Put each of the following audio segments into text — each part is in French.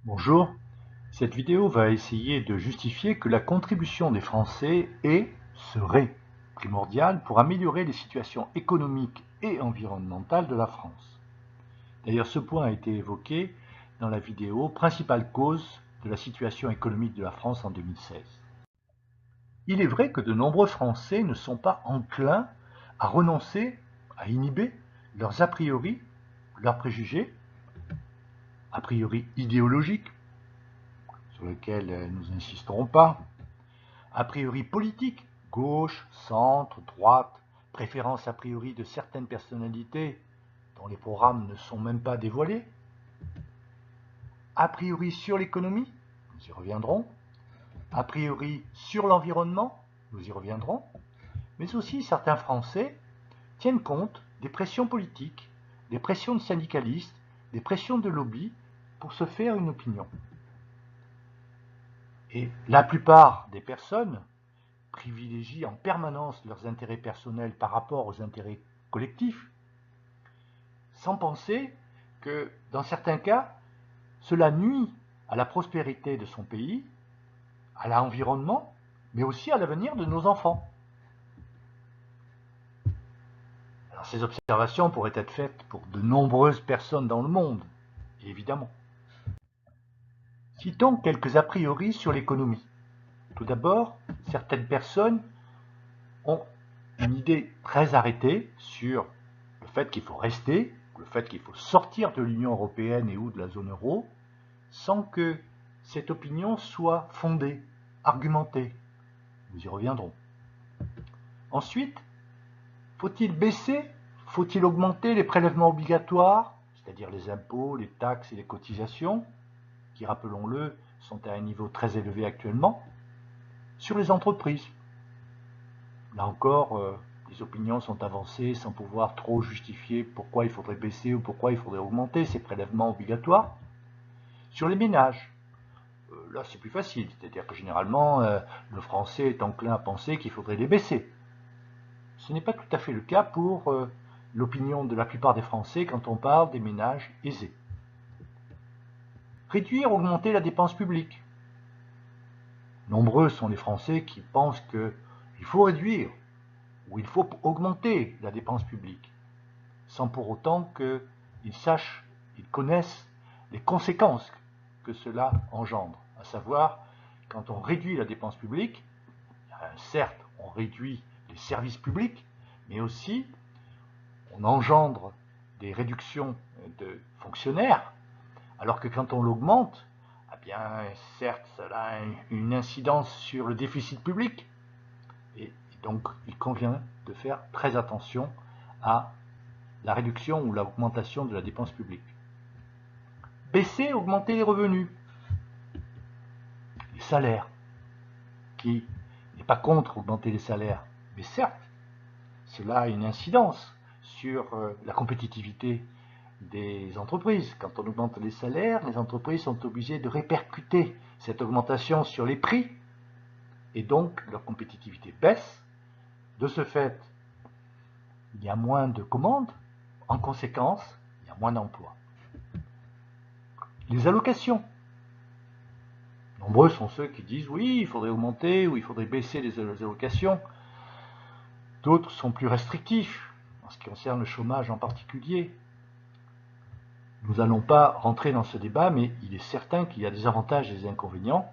Bonjour, cette vidéo va essayer de justifier que la contribution des Français serait primordiale pour améliorer les situations économiques et environnementales de la France. D'ailleurs, ce point a été évoqué dans la vidéo Principale cause de la situation économique de la France en 2016. Il est vrai que de nombreux Français ne sont pas enclins à renoncer, à inhiber leurs a priori, leurs préjugés, a priori idéologiques, sur lequel nous n'insisterons pas, a priori politique, gauche, centre, droite, préférence a priori de certaines personnalités dont les programmes ne sont même pas dévoilés, a priori sur l'économie, nous y reviendrons, a priori sur l'environnement, nous y reviendrons, mais aussi certains Français tiennent compte des pressions politiques, des pressions de syndicalistes, des pressions de lobby pour se faire une opinion. Et la plupart des personnes privilégient en permanence leurs intérêts personnels par rapport aux intérêts collectifs, sans penser que, dans certains cas, cela nuit à la prospérité de son pays, à l'environnement, mais aussi à l'avenir de nos enfants. Alors, ces observations pourraient être faites pour de nombreuses personnes dans le monde, évidemment. Citons quelques a priori sur l'économie. Tout d'abord, certaines personnes ont une idée très arrêtée sur le fait qu'il faut rester, le fait qu'il faut sortir de l'Union européenne et ou de la zone euro, sans que cette opinion soit fondée, argumentée. Nous y reviendrons. Ensuite, faut-il baisser, faut-il augmenter les prélèvements obligatoires, c'est-à-dire les impôts, les taxes et les cotisations, qui, rappelons-le, sont à un niveau très élevé actuellement, sur les entreprises. Là encore, les opinions sont avancées sans pouvoir trop justifier pourquoi il faudrait baisser ou pourquoi il faudrait augmenter ces prélèvements obligatoires. Sur les ménages, là c'est plus facile, c'est-à-dire que généralement le Français est enclin à penser qu'il faudrait les baisser. Ce n'est pas tout à fait le cas pour l'opinion de la plupart des Français quand on parle des ménages aisés. Réduire, augmenter la dépense publique. Nombreux sont les Français qui pensent qu'il faut réduire ou il faut augmenter la dépense publique, sans pour autant qu'ils sachent, ils connaissent les conséquences que cela engendre. À savoir, quand on réduit la dépense publique, certes, on réduit les services publics, mais aussi on engendre des réductions de fonctionnaires, alors que quand on l'augmente, eh bien, certes, cela a une incidence sur le déficit public, et donc il convient de faire très attention à la réduction ou l'augmentation de la dépense publique. Baisser, augmenter les revenus, les salaires, qui n'est pas contre augmenter les salaires, mais certes, cela a une incidence sur la compétitivité des entreprises. Quand on augmente les salaires, les entreprises sont obligées de répercuter cette augmentation sur les prix, et donc leur compétitivité baisse. De ce fait, il y a moins de commandes, en conséquence, il y a moins d'emplois. Les allocations. Nombreux sont ceux qui disent oui, il faudrait augmenter ou il faudrait baisser les allocations. D'autres sont plus restrictifs, en ce qui concerne le chômage en particulier. Nous n'allons pas rentrer dans ce débat, mais il est certain qu'il y a des avantages et des inconvénients,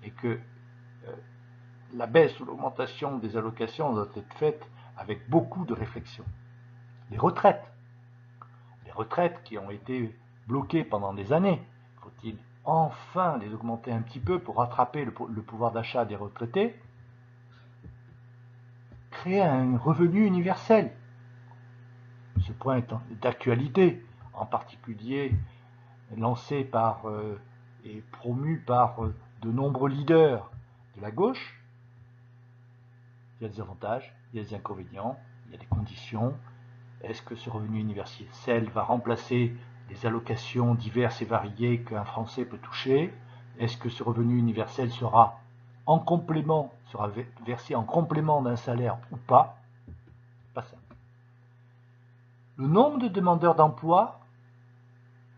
et que la baisse ou l'augmentation des allocations doit être faite avec beaucoup de réflexion. Les retraites qui ont été bloquées pendant des années, faut-il enfin les augmenter un petit peu pour rattraper le pouvoir d'achat des retraités? Créer un revenu universel. Ce point est d'actualité, en particulier lancé par et promu par de nombreux leaders de la gauche. Il y a des avantages, il y a des inconvénients, il y a des conditions. Est-ce que ce revenu universel va remplacer les allocations diverses et variées qu'un Français peut toucher? Est-ce que ce revenu universel sera versé en complément d'un salaire ou pas? Pas simple. Le nombre de demandeurs d'emploi,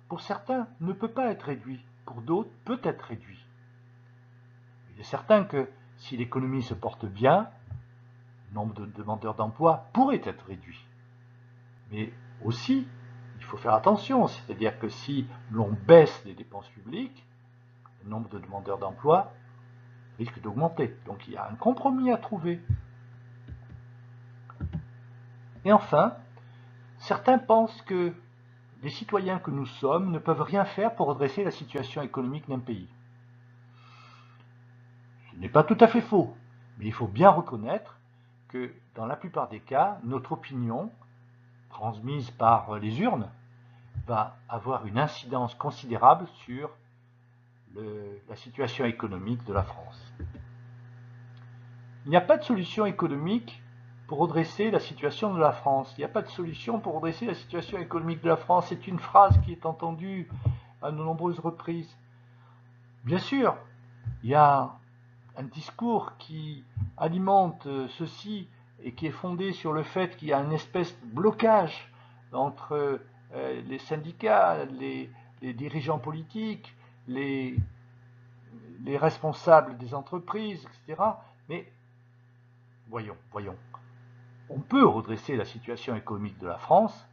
pour certains, ne peut pas être réduit pour d'autres, peut être réduit. Il est certain que si l'économie se porte bien, le nombre de demandeurs d'emploi pourrait être réduit. Mais aussi, il faut faire attention, c'est-à-dire que si l'on baisse les dépenses publiques, le nombre de demandeurs d'emploi risque d'augmenter. Donc il y a un compromis à trouver. Et enfin, certains pensent que les citoyens que nous sommes ne peuvent rien faire pour redresser la situation économique d'un pays. Ce n'est pas tout à fait faux, mais il faut bien reconnaître que dans la plupart des cas, notre opinion, transmise par les urnes, va avoir une incidence considérable sur la situation économique de la France. Il n'y a pas de solution économique pour redresser la situation de la France. Il n'y a pas de solution pour redresser la situation économique de la France. C'est une phrase qui est entendue à de nombreuses reprises. Bien sûr, il y a un discours qui alimente ceci et qui est fondé sur le fait qu'il y a une espèce de blocage entre les syndicats, les dirigeants politiques, les responsables des entreprises, etc. Mais voyons. On peut redresser la situation économique de la France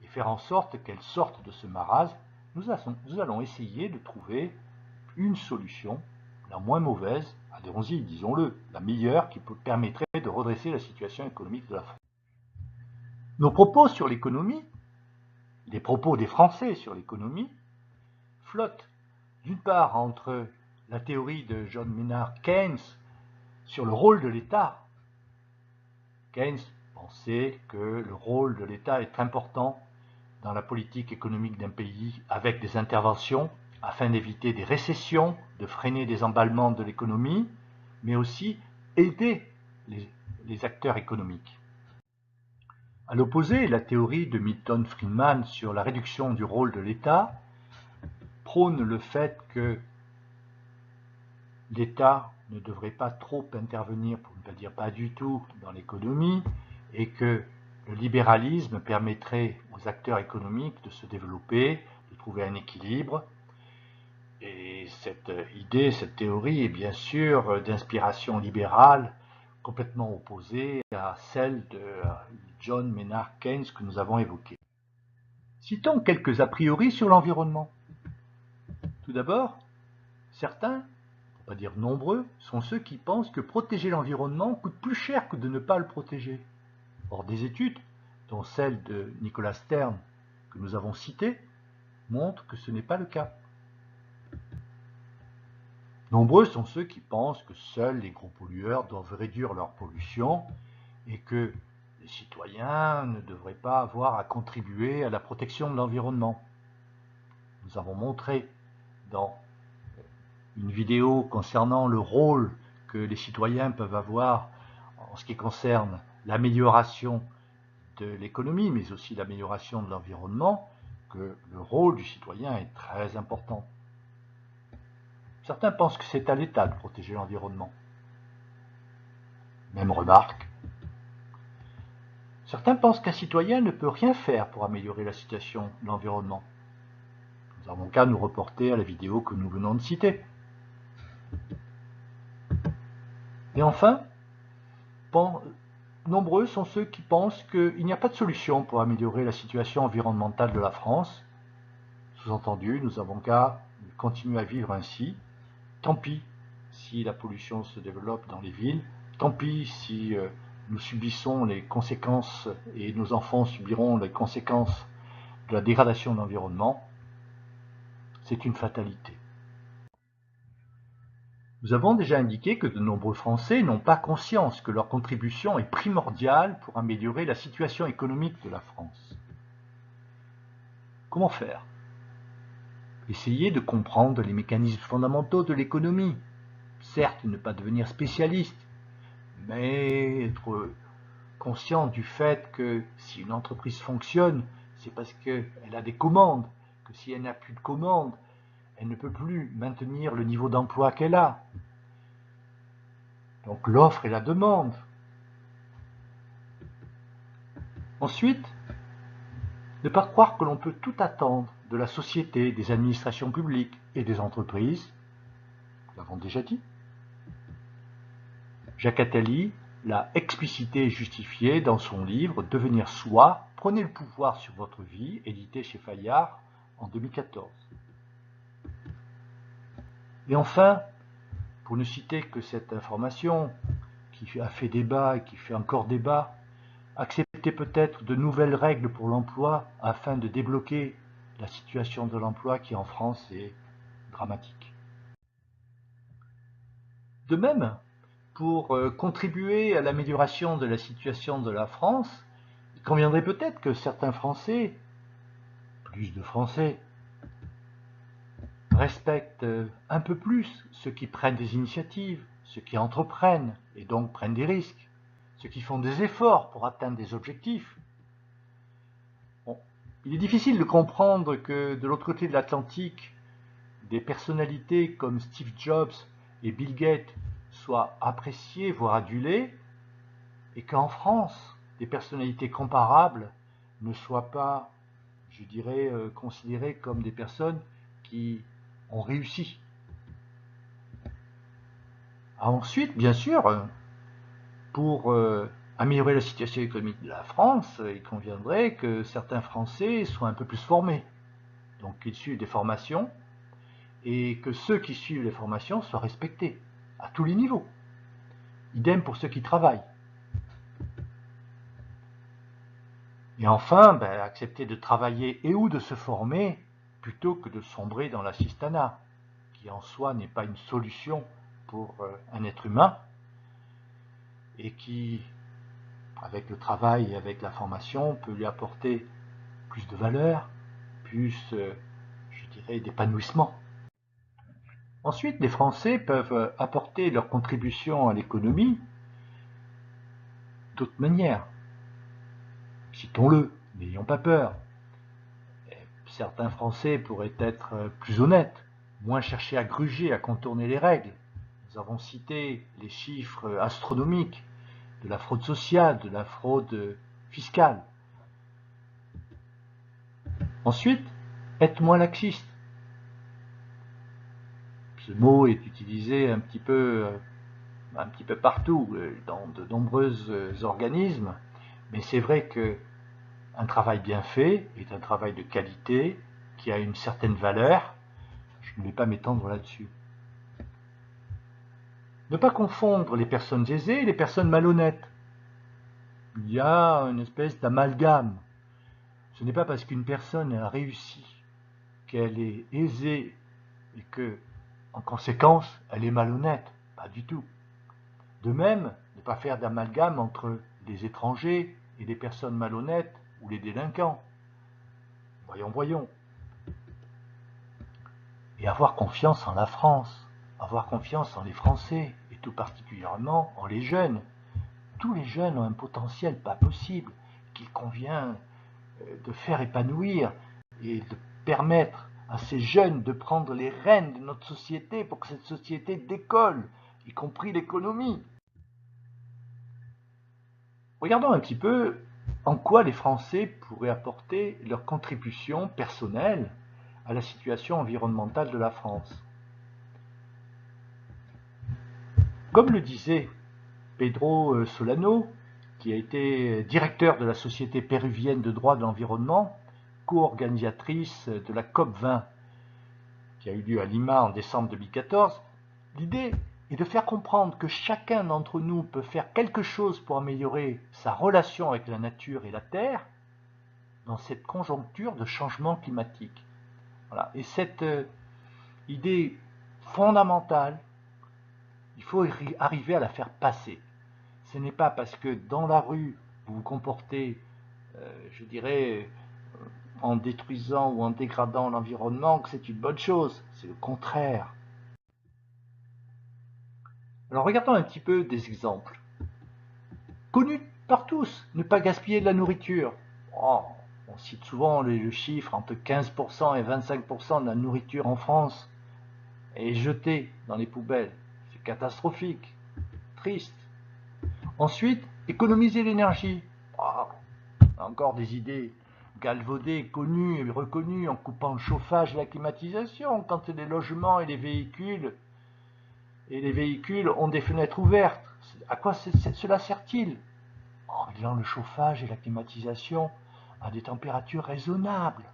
et faire en sorte qu'elle sorte de ce marasme. Nous allons essayer de trouver une solution, la moins mauvaise, allons-y, disons-le, la meilleure qui permettrait de redresser la situation économique de la France. Nos propos sur l'économie, les propos des Français sur l'économie, flottent d'une part entre la théorie de John Maynard Keynes sur le rôle de l'État. Keynes pensait que le rôle de l'État est important dans la politique économique d'un pays avec des interventions afin d'éviter des récessions, de freiner des emballements de l'économie, mais aussi aider les acteurs économiques. À l'opposé, la théorie de Milton Friedman sur la réduction du rôle de l'État prône le fait que l'État ne devrait pas trop intervenir, pour ne pas dire pas du tout, dans l'économie, et que le libéralisme permettrait aux acteurs économiques de se développer, de trouver un équilibre. Et cette idée, cette théorie est bien sûr d'inspiration libérale, complètement opposée à celle de John Maynard Keynes que nous avons évoquée. Citons quelques a priori sur l'environnement. Tout d'abord, certains, pour ne pas dire nombreux, sont ceux qui pensent que protéger l'environnement coûte plus cher que de ne pas le protéger. Or, des études, dont celle de Nicolas Stern que nous avons citée, montrent que ce n'est pas le cas. Nombreux sont ceux qui pensent que seuls les gros pollueurs doivent réduire leur pollution et que les citoyens ne devraient pas avoir à contribuer à la protection de l'environnement. Nous avons montré dans une vidéo concernant le rôle que les citoyens peuvent avoir en ce qui concerne l'amélioration de l'économie, mais aussi l'amélioration de l'environnement, que le rôle du citoyen est très important. Certains pensent que c'est à l'État de protéger l'environnement. Même remarque. Certains pensent qu'un citoyen ne peut rien faire pour améliorer la situation de l'environnement. Nous avons qu'à nous reporter à la vidéo que nous venons de citer. Et enfin, nombreux sont ceux qui pensent qu'il n'y a pas de solution pour améliorer la situation environnementale de la France. Sous-entendu, nous avons qu'à continuer à vivre ainsi. Tant pis si la pollution se développe dans les villes, tant pis si nous subissons les conséquences et nos enfants subiront les conséquences de la dégradation de l'environnement. C'est une fatalité. Nous avons déjà indiqué que de nombreux Français n'ont pas conscience que leur contribution est primordiale pour améliorer la situation économique de la France. Comment faire? Essayer de comprendre les mécanismes fondamentaux de l'économie. Certes, ne pas devenir spécialiste, mais être conscient du fait que si une entreprise fonctionne, c'est parce qu'elle a des commandes, que si elle n'a plus de commandes, elle ne peut plus maintenir le niveau d'emploi qu'elle a. Donc l'offre et la demande. Ensuite, ne pas croire que l'on peut tout attendre de la société, des administrations publiques et des entreprises, nous l'avons déjà dit. Jacques Attali l'a explicité et justifié dans son livre « Devenir soi, prenez le pouvoir sur votre vie », édité chez Fayard en 2014. Et enfin, pour ne citer que cette information qui a fait débat et qui fait encore débat, accepter peut-être de nouvelles règles pour l'emploi afin de débloquer la situation de l'emploi qui en France est dramatique. De même, pour contribuer à l'amélioration de la situation de la France, il conviendrait peut-être que certains Français, plus de Français, respectent un peu plus ceux qui prennent des initiatives, ceux qui entreprennent et donc prennent des risques, ceux qui font des efforts pour atteindre des objectifs. Bon, il est difficile de comprendre que de l'autre côté de l'Atlantique, des personnalités comme Steve Jobs et Bill Gates soient appréciées, voire adulées, et qu'en France, des personnalités comparables ne soient pas, je dirais, considérées comme des personnes qui ont réussi. Ensuite, bien sûr, pour améliorer la situation économique de la France, il conviendrait que certains Français soient un peu plus formés, donc qu'ils suivent des formations, et que ceux qui suivent les formations soient respectés à tous les niveaux. Idem pour ceux qui travaillent. Et enfin, accepter de travailler et ou de se former plutôt que de sombrer dans l'assistanat, qui en soi n'est pas une solution pour un être humain, et qui, avec le travail et avec la formation, peut lui apporter plus de valeur, plus, je dirais, d'épanouissement. Ensuite, les Français peuvent apporter leur contribution à l'économie d'autres manières. Citons-le, n'ayons pas peur. Certains Français pourraient être plus honnêtes, moins chercher à gruger, à contourner les règles. Nous avons cité les chiffres astronomiques de la fraude sociale, de la fraude fiscale. Ensuite, être moins laxiste. Ce mot est utilisé un petit peu partout, dans de nombreux organismes, mais c'est vrai qu'un travail bien fait est un travail de qualité, qui a une certaine valeur. Je ne vais pas m'étendre là-dessus. Ne pas confondre les personnes aisées et les personnes malhonnêtes. Il y a une espèce d'amalgame. Ce n'est pas parce qu'une personne a réussi qu'elle est aisée et que, en conséquence, elle est malhonnête. Pas du tout. De même, ne pas faire d'amalgame entre les étrangers et les personnes malhonnêtes ou les délinquants. Voyons. Et avoir confiance en la France, avoir confiance en les Français, et tout particulièrement en les jeunes. Tous les jeunes ont un potentiel pas possible, qu'il convient de faire épanouir et de permettre à ces jeunes de prendre les rênes de notre société pour que cette société décolle, y compris l'économie. Regardons un petit peu en quoi les Français pourraient apporter leur contribution personnelle à la situation environnementale de la France. Comme le disait Pedro Solano, qui a été directeur de la Société péruvienne de droit de l'environnement, co-organisatrice de la COP20, qui a eu lieu à Lima en décembre 2014, l'idée est de faire comprendre que chacun d'entre nous peut faire quelque chose pour améliorer sa relation avec la nature et la Terre dans cette conjoncture de changement climatique. Voilà. Et cette idée fondamentale, il faut arriver à la faire passer. Ce n'est pas parce que dans la rue, vous vous comportez, je dirais, en détruisant ou en dégradant l'environnement que c'est une bonne chose. C'est le contraire. Alors regardons un petit peu des exemples. Connus par tous, ne pas gaspiller de la nourriture. Oh, on cite souvent le chiffre entre 15% et 25% de la nourriture en France est jetée dans les poubelles. C'est catastrophique, triste. Ensuite, économiser l'énergie. Oh, encore des idées galvaudé, connu et reconnu en coupant le chauffage et la climatisation, quand les logements et les véhicules ont des fenêtres ouvertes. À quoi cela sert-il? En réglant le chauffage et la climatisation à des températures raisonnables,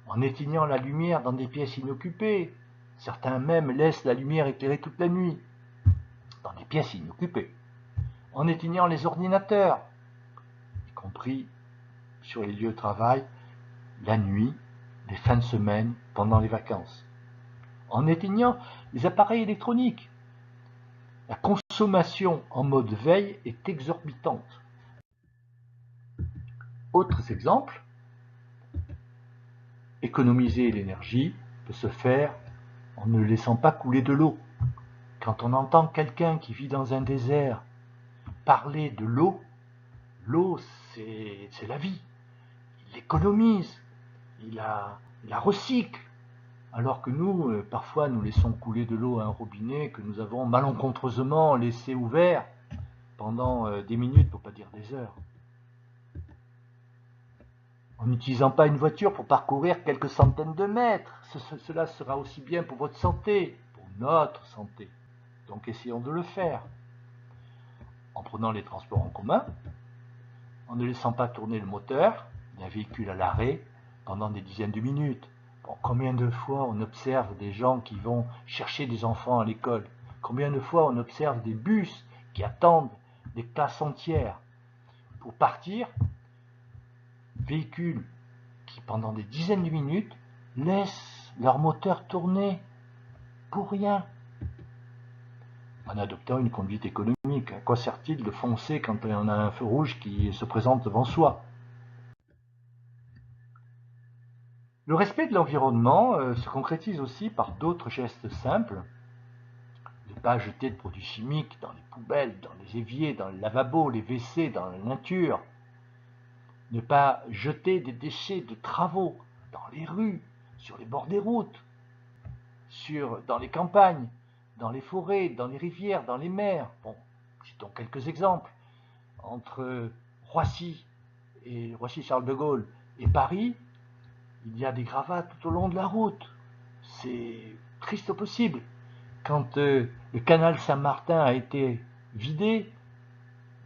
en éteignant la lumière dans des pièces inoccupées. Certains même laissent la lumière éclairée toute la nuit, dans des pièces inoccupées, en éteignant les ordinateurs, y compris sur les lieux de travail, la nuit, les fins de semaine, pendant les vacances, en éteignant les appareils électroniques. La consommation en mode veille est exorbitante. Autres exemples, économiser l'énergie peut se faire en ne laissant pas couler de l'eau. Quand on entend quelqu'un qui vit dans un désert parler de l'eau, l'eau c'est la vie. Il l'économise, il la recycle. Alors que nous, parfois, nous laissons couler de l'eau à un robinet que nous avons malencontreusement laissé ouvert pendant des minutes, pour ne pas dire des heures. En n'utilisant pas une voiture pour parcourir quelques centaines de mètres, cela sera aussi bien pour votre santé, pour notre santé. Donc essayons de le faire. En prenant les transports en commun, en ne laissant pas tourner le moteur d'un véhicule à l'arrêt pendant des dizaines de minutes. Bon, combien de fois on observe des gens qui vont chercher des enfants à l'école? Combien de fois on observe des bus qui attendent des classes entières pour partir? Véhicules qui, pendant des dizaines de minutes, laissent leur moteur tourner pour rien. En adoptant une conduite économique, à quoi sert-il de foncer quand on a un feu rouge qui se présente devant soi? Le respect de l'environnement se concrétise aussi par d'autres gestes simples. Ne pas jeter de produits chimiques dans les poubelles, dans les éviers, dans les lavabos, les WC, dans la nature. Ne pas jeter des déchets de travaux dans les rues, sur les bords des routes, dans les campagnes, dans les forêts, dans les rivières, dans les mers. Bon, citons quelques exemples. Entre Roissy-Charles de Gaulle et Paris, il y a des gravats tout au long de la route. C'est triste au possible. Quand le canal Saint-Martin a été vidé,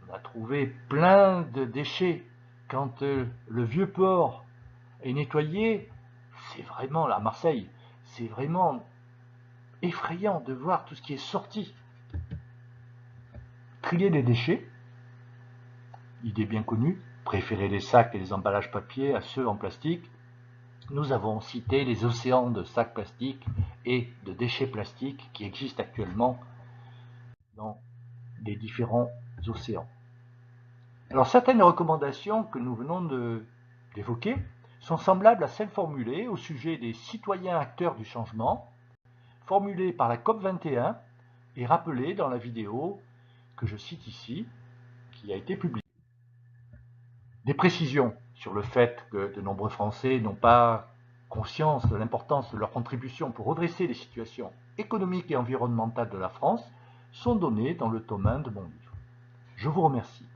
on a trouvé plein de déchets. Quand le vieux port est nettoyé, c'est vraiment, là, à Marseille, c'est vraiment effrayant de voir tout ce qui est sorti. Trier les déchets, idée bien connue, préférer les sacs et les emballages papier à ceux en plastique. Nous avons cité les océans de sacs plastiques et de déchets plastiques qui existent actuellement dans les différents océans. Alors certaines recommandations que nous venons d'évoquer sont semblables à celles formulées au sujet des citoyens acteurs du changement, formulées par la COP21 et rappelées dans la vidéo que je cite ici, qui a été publiée. Des précisions sur le fait que de nombreux Français n'ont pas conscience de l'importance de leur contribution pour redresser les situations économiques et environnementales de la France sont données dans le tome 1 de mon livre. Je vous remercie.